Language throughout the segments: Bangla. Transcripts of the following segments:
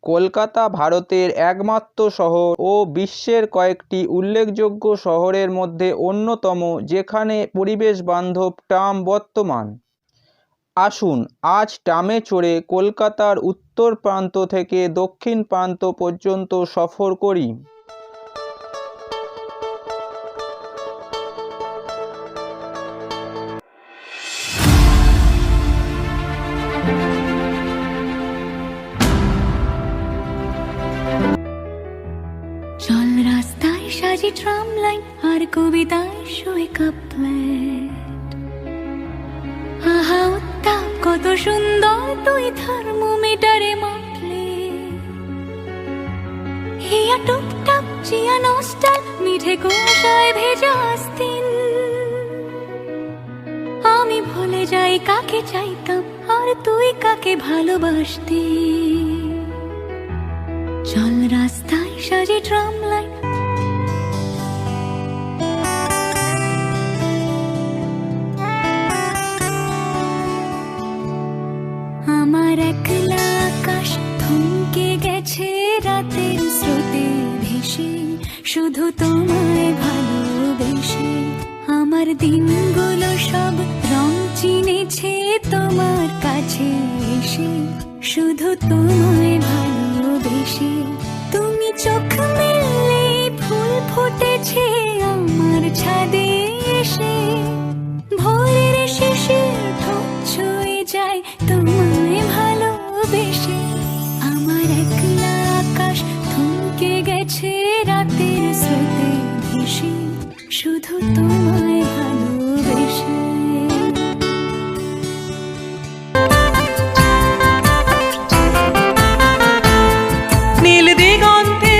কলকাতা ভারতের একমাত্র শহর ও বিশ্বের কয়েকটি উল্লেখযোগ্য শহরের মধ্যে অন্যতম যেখানে পরিবেশ বান্ধব ট্রাম বর্তমান। আসুন আজ ট্রামে চড়ে কলকাতার উত্তর প্রান্ত থেকে দক্ষিণ প্রান্ত পর্যন্ত সফর করি। চল রাস্তায় সাজি ট্রাম লাইন আর কবিতায় শোয়ে কাপ্লেট। আহা উত্তাপ কত সুন্দর তুই থার্মোমিটারে মাপলে। হিয়া টুপটাপ চিয়া নস্টাল মিঠে কুয়াশায় ভেজা আস্তিন। আমি ভুলে যাই কাকে চাইতাম আর তুই কাকে ভালোবাসতি। চল রাস্তায় সাজি ট্রাম লাইন। আমার একলা আকাশ থমকে গেছে রাতের স্রোতে ভেসে, শুধু তোমায় ভালোবেসে। আমার দিনগুলো সব রং চিনেছে তোমার কাছে এসে, শুধু তোমায় ভালোবেসে। তুমি চোখ মেললে ফুল ফুটেছে আমার ছাদে এসে। ভোরের শেষে ঠোঁট ছুঁয়ে যায় তোমায় ভালোবেসে। আমার একলা আকাশ থমকে গেছে রাতের স্রোতে ভেসে, শুধু তোমায় ভালোবেসে। নীল দিগন্তে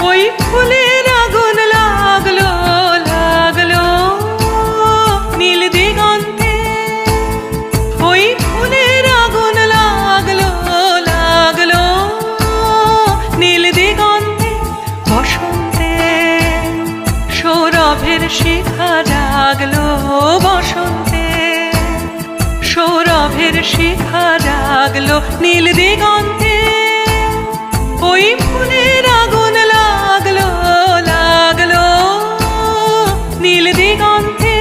ওই ফুলের আগুন লাগলো লাগলো। নীল দিগন্তে ওই ফুলের আগুন লাগলো লাগলো। নীল দিগন্তে বসন্তে সৌরভের শিখা জাগলো। বসন্তে সৌরভের শিখা জাগলো। নীল দিগন্তে ওই ফুলের আগুন লাগলো লাগলো। নীল দিগন্তে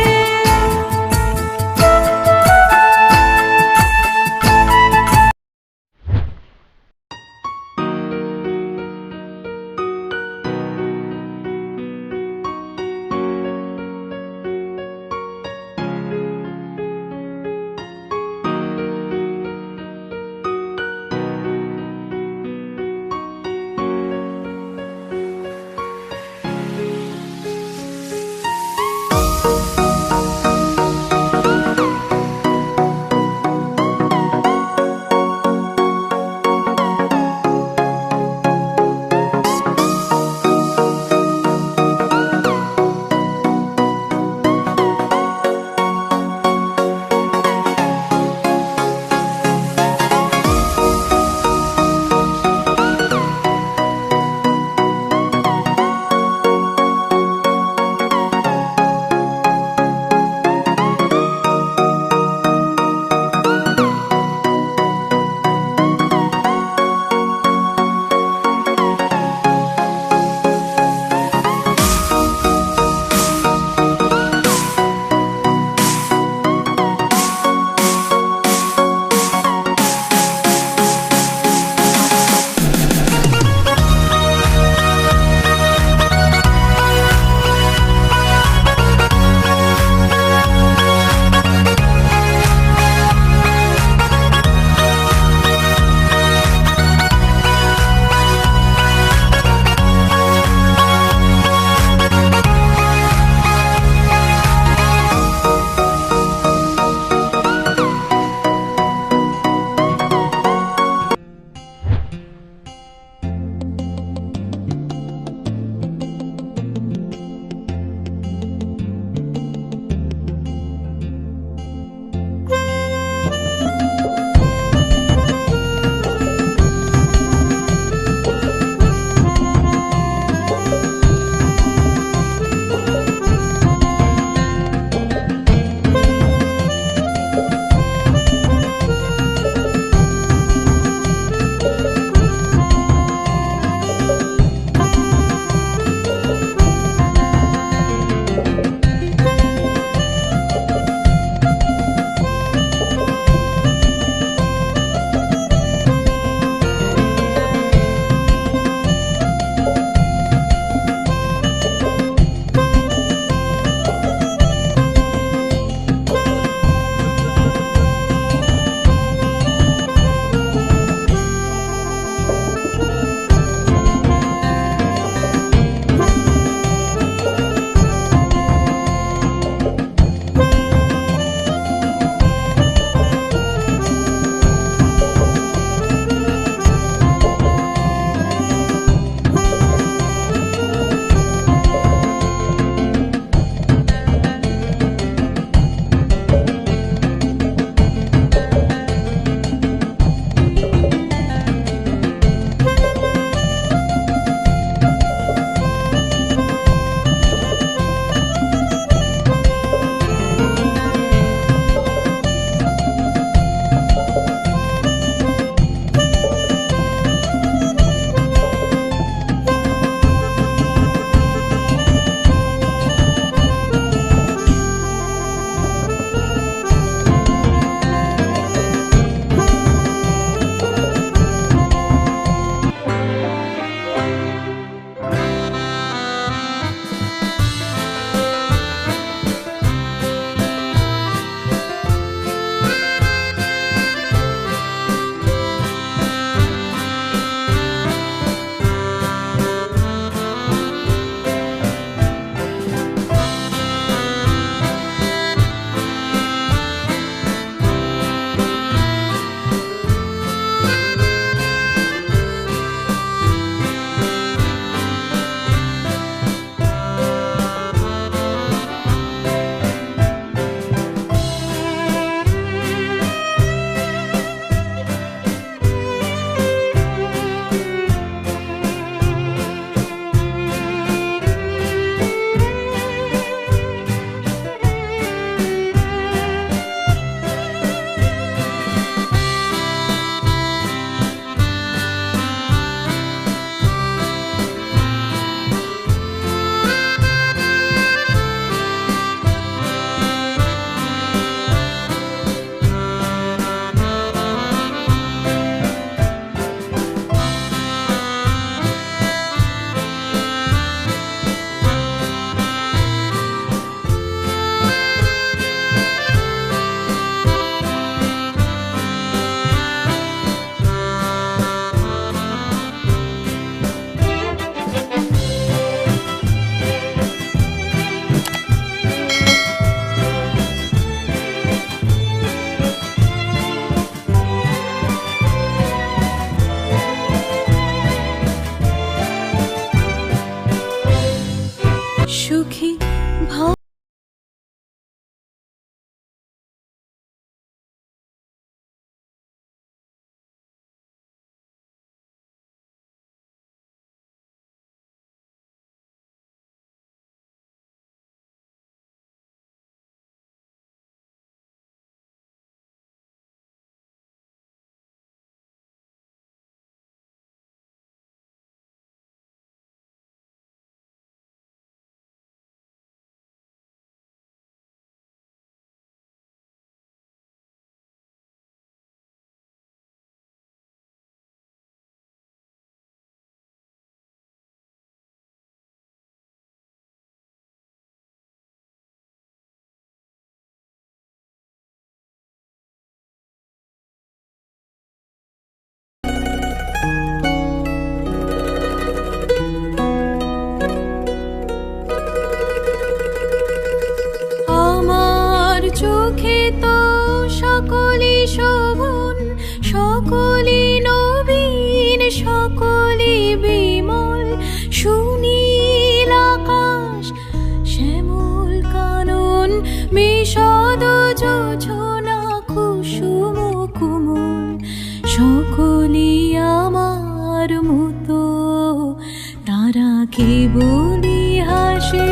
কে বলি হাসে,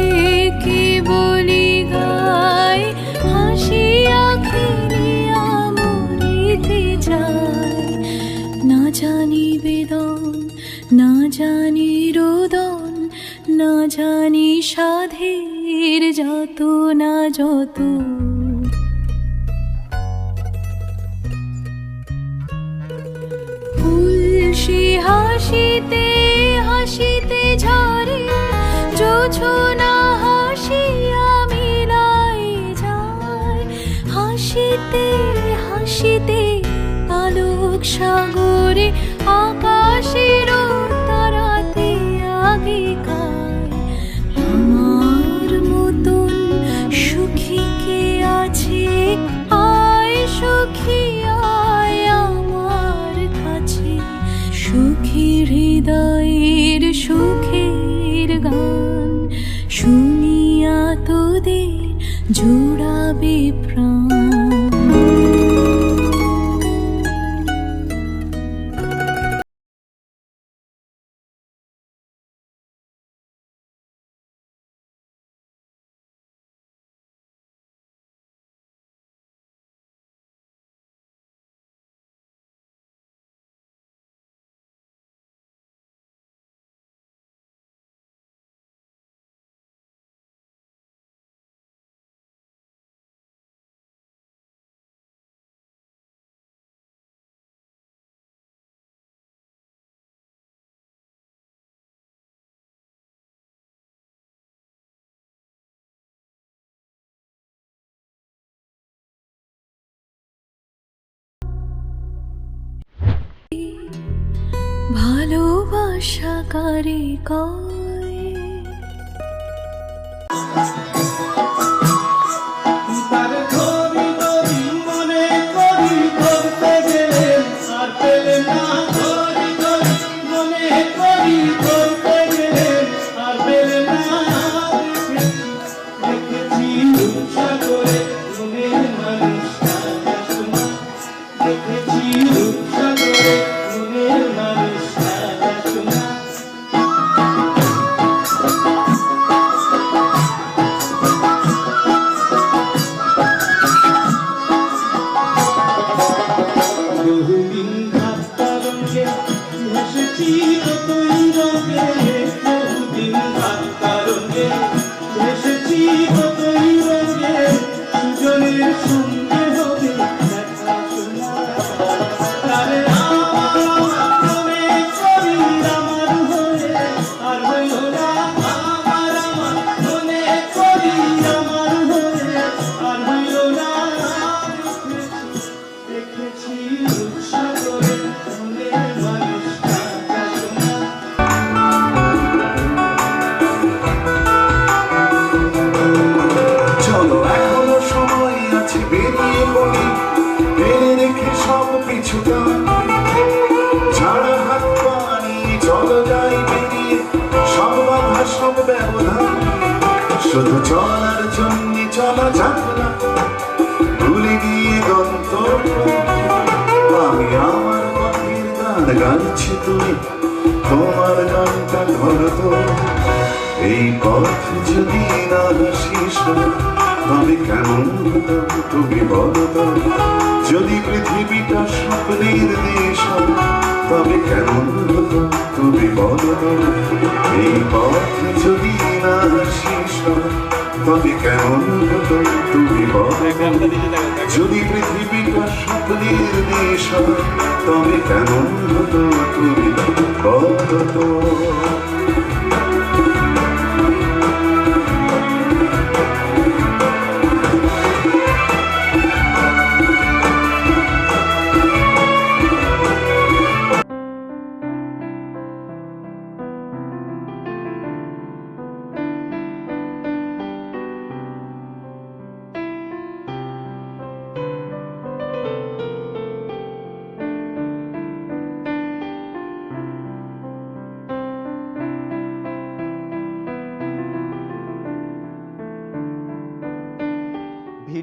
কে বলি গায়, হাসিয়া খেলিয়া মরিতে যায়। না জানি বেদন, না জানি রোদন, না জানি সাধের যত না যত। ফুলসি হাসিতে হাসিতে ঝরে, জোছনা হাসিয়া মিলাই যায়। হাসিতে হাসিতে আলোক সাগরে, আকাশের তারাতে আগিকায়। আমার মতন সুখী কে আছে, আয় সুখী আয় আমার কাছে। সুখী হৃদয়ের সুখের গান শুনিয়া তোদের জোড়াবে প্রাণ। ভালোবাসা কারে কয়? তার ধরি ধরি মনে করি, ধরতে গেলে আর পেলে না। ধরি ধরি মনে করি, ধরতে গেলে আর পেলে না। দেখেছি রূপসাগরে মনের মানুষটা শোনা। দেখেছি রূপসাগরে মনের মানুষটা শোনা। বহুদিন ভাবতা রঙে ভেসেছি কতই রঙে। বহুদিন ভাবতা রঙে ভেসেছি কতই রঙে। সুজনের সঙ্গে হবে দেখাশোনা। তারে আমার মনে করি আমার হয়ে আর হইল না। আমার মনে করি আমার হয়ে আর হইল না। দেখেছি রূপসাগরে মনের মানুষটা শোনা। চলো এখনো সময় আছে, বেরিয়ে পড়ি, ফেলে রেখে সব কিছুটা। ছাড়া হাত পা নিয়ে চলো যাই বেরিয়ে, সব বাধা সব ব্যবধান। শুধু চলার জন্য চলা যাবে না, ভুলে গিয়ে গন্তব্য। আমি আমার পথের গান গাইছি, তুমি তোমার গানটা ধরো তো। এই পথ যদি না শেষ হয়, তবে কেমন হতো তুমি বলো তো। যদি পৃথিবীটা স্বপ্নের দেশ হয়, তবে কেমন হতো তুমি বলো তো। এই পথ যদি না শেষ হয়, তবে কেমন হতো তুমি বলো। যদি পৃথিবীটা স্বপ্নের দেশ হয়, তবে কেমন হতো তুমি বলো তো।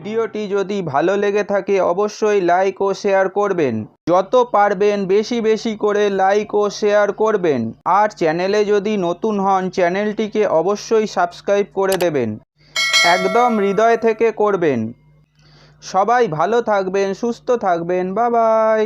ভিডিওটি যদি ভালো লেগে থাকে অবশ্যই লাইক ও শেয়ার করবেন। যত পারবেন বেশি বেশি করে লাইক ও শেয়ার করবেন। আর চ্যানেলে যদি নতুন হন চ্যানেলটিকে অবশ্যই সাবস্ক্রাইব করে দেবেন, একদম হৃদয় থেকে করবেন। সবাই ভালো থাকবেন, সুস্থ থাকবেন, বাই বাই।